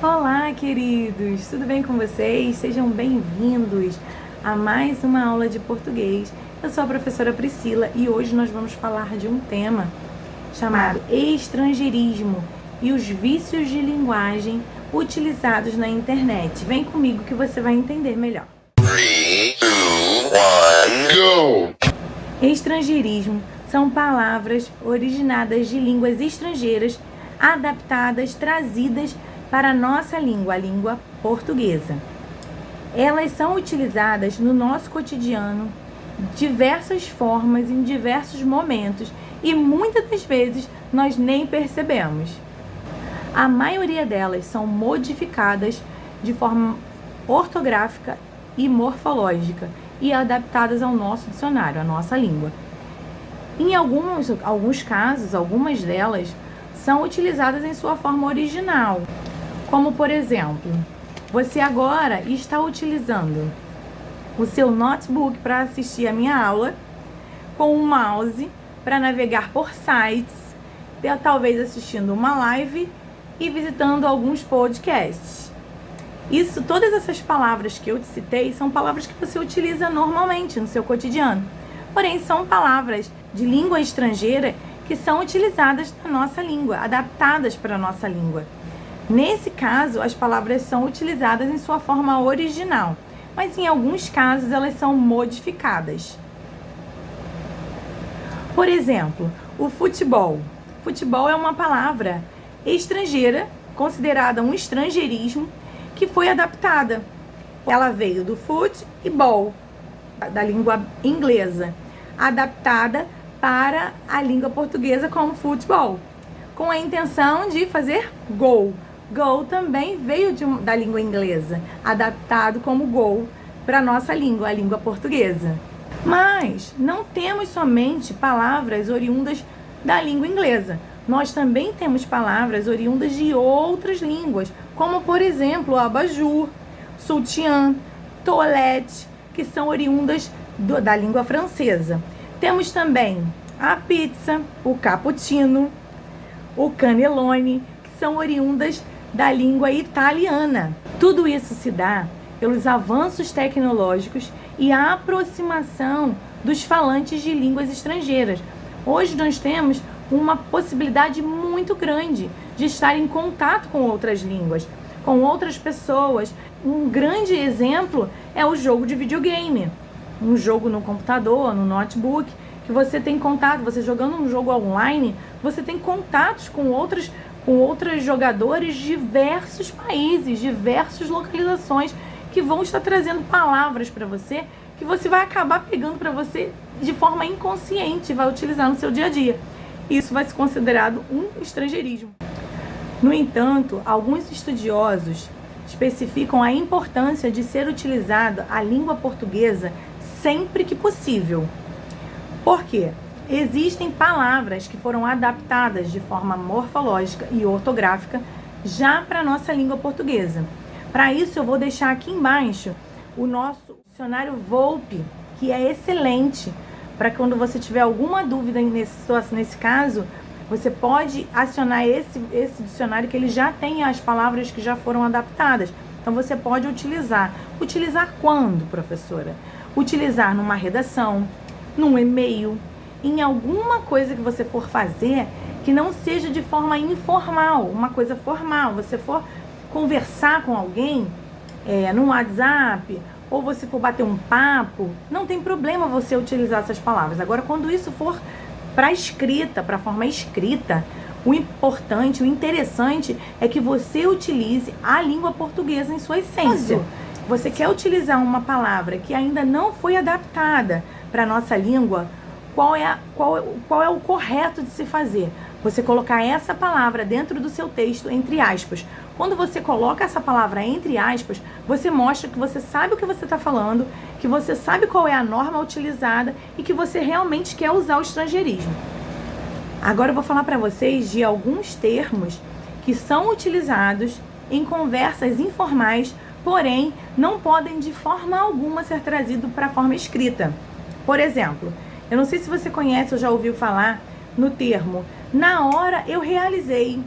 Olá, queridos! Tudo bem com vocês? Sejam bem-vindos a mais uma aula de português. Eu sou a professora Priscila e hoje nós vamos falar de um tema chamado estrangeirismo e os vícios de linguagem utilizados na internet. Vem comigo que você vai entender melhor. 3, 2, 1, go! Estrangeirismo são palavras originadas de línguas estrangeiras, adaptadas, trazidas para a nossa língua, a língua portuguesa. Elas são utilizadas no nosso cotidiano, de diversas formas, em diversos momentos, e muitas das vezes nós nem percebemos. A maioria delas são modificadas de forma ortográfica e morfológica e adaptadas ao nosso dicionário, à nossa língua. Em alguns casos, algumas delas são utilizadas em sua forma original, como por exemplo, você agora está utilizando o seu notebook para assistir a minha aula, com um mouse para navegar por sites, talvez assistindo uma live e visitando alguns podcasts. Todas essas palavras que eu te citei são palavras que você utiliza normalmente no seu cotidiano. Porém, são palavras de língua estrangeira que são utilizadas na nossa língua, adaptadas para a nossa língua. Nesse caso, as palavras são utilizadas em sua forma original, mas em alguns casos elas são modificadas. Por exemplo, o futebol. Futebol é uma palavra estrangeira, considerada um estrangeirismo, que foi adaptada. Ela veio do foot e ball, da língua inglesa, adaptada para a língua portuguesa como futebol, com a intenção de fazer gol. Gol também veio da língua inglesa, adaptado como gol para a nossa língua, a língua portuguesa. Mas não temos somente palavras oriundas da língua inglesa. Nós também temos palavras oriundas de outras línguas, como por exemplo o abajur, sutiã, toilette, que são oriundas da língua francesa. Temos também a pizza, o cappuccino, o cannelloni, que são oriundas da língua italiana. Tudo isso se dá pelos avanços tecnológicos e a aproximação dos falantes de línguas estrangeiras. Hoje nós temos uma possibilidade muito grande de estar em contato com outras línguas, com outras pessoas. Um grande exemplo é o jogo de videogame. Um jogo no computador, no notebook, que você tem contato, você jogando um jogo online, você tem contatos com outros jogadores de diversos países, diversas localizações, que vão estar trazendo palavras para você, que você vai acabar pegando para você de forma inconsciente, vai utilizar no seu dia a dia. Isso vai ser considerado um estrangeirismo. No entanto, alguns estudiosos especificam a importância de ser utilizada a língua portuguesa sempre que possível. Por quê? Existem palavras que foram adaptadas de forma morfológica e ortográfica já para a nossa língua portuguesa. Para isso, eu vou deixar aqui embaixo o nosso dicionário Volpe, que é excelente, para quando você tiver alguma dúvida nesse caso, você pode acionar esse dicionário, que ele já tem as palavras que já foram adaptadas. Então, você pode utilizar. Utilizar quando, professora? Utilizar numa redação, num e-mail, em alguma coisa que você for fazer que não seja de forma informal, uma coisa formal. Você for conversar com alguém no WhatsApp, ou você for bater um papo, não tem problema você utilizar essas palavras. Agora, quando isso for para escrita, para a forma escrita, o importante, o interessante é que você utilize a língua portuguesa em sua essência. Você quer utilizar uma palavra que ainda não foi adaptada para a nossa língua, qual é o correto de se fazer? Você colocar essa palavra dentro do seu texto, entre aspas. Quando você coloca essa palavra entre aspas, você mostra que você sabe o que você está falando, que você sabe qual é a norma utilizada e que você realmente quer usar o estrangeirismo. Agora eu vou falar para vocês de alguns termos que são utilizados em conversas informais, porém não podem de forma alguma ser trazidos para a forma escrita. Por exemplo, eu não sei se você conhece ou já ouviu falar no termo "na hora eu realizei".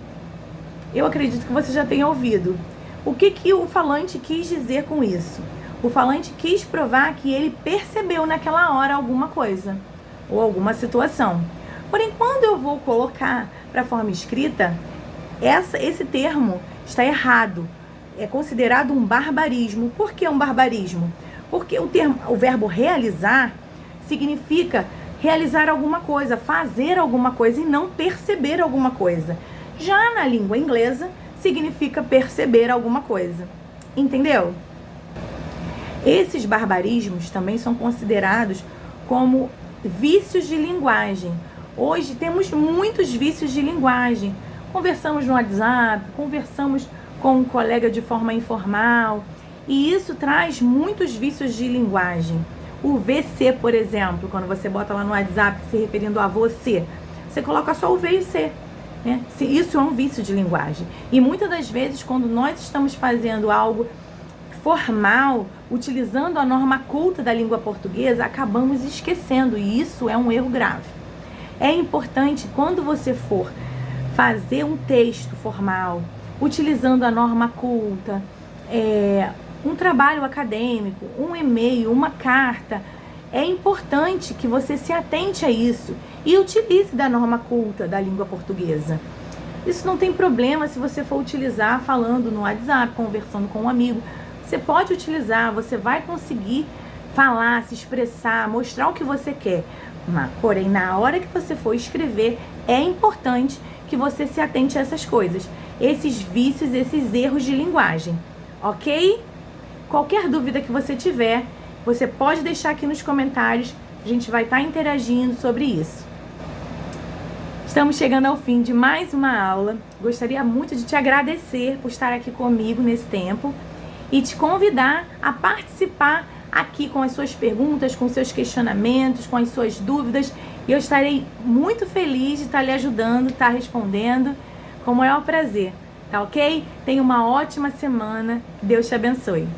Eu acredito que você já tenha ouvido. O que o falante quis dizer com isso? O falante quis provar que ele percebeu naquela hora alguma coisa ou alguma situação. Porém, quando eu vou colocar para a forma escrita, esse termo está errado. É considerado um barbarismo. Por que um barbarismo? Porque o verbo realizar significa realizar alguma coisa, fazer alguma coisa e não perceber alguma coisa. Já na língua inglesa, significa perceber alguma coisa. Entendeu? Esses barbarismos também são considerados como vícios de linguagem. Hoje temos muitos vícios de linguagem. Conversamos no WhatsApp, conversamos com um colega de forma informal, e isso traz muitos vícios de linguagem. O VC, por exemplo, quando você bota lá no WhatsApp se referindo a você coloca só o V e o C, né? Isso é um vício de linguagem. E muitas das vezes, quando nós estamos fazendo algo formal, utilizando a norma culta da língua portuguesa, acabamos esquecendo, e isso é um erro grave. É importante, quando você for fazer um texto formal, utilizando a norma culta, um trabalho acadêmico, um e-mail, uma carta, é importante que você se atente a isso e utilize da norma culta da língua portuguesa. Isso não tem problema se você for utilizar falando no WhatsApp, conversando com um amigo. Você pode utilizar, você vai conseguir falar, se expressar, mostrar o que você quer. Porém, na hora que você for escrever, é importante que você se atente a essas coisas, esses vícios, esses erros de linguagem, ok? Qualquer dúvida que você tiver, você pode deixar aqui nos comentários, a gente vai estar interagindo sobre isso. Estamos chegando ao fim de mais uma aula. Gostaria muito de te agradecer por estar aqui comigo nesse tempo e te convidar a participar aqui com as suas perguntas, com seus questionamentos, com as suas dúvidas. E eu estarei muito feliz de estar lhe ajudando, estar respondendo com o maior prazer, tá ok? Tenha uma ótima semana. Deus te abençoe.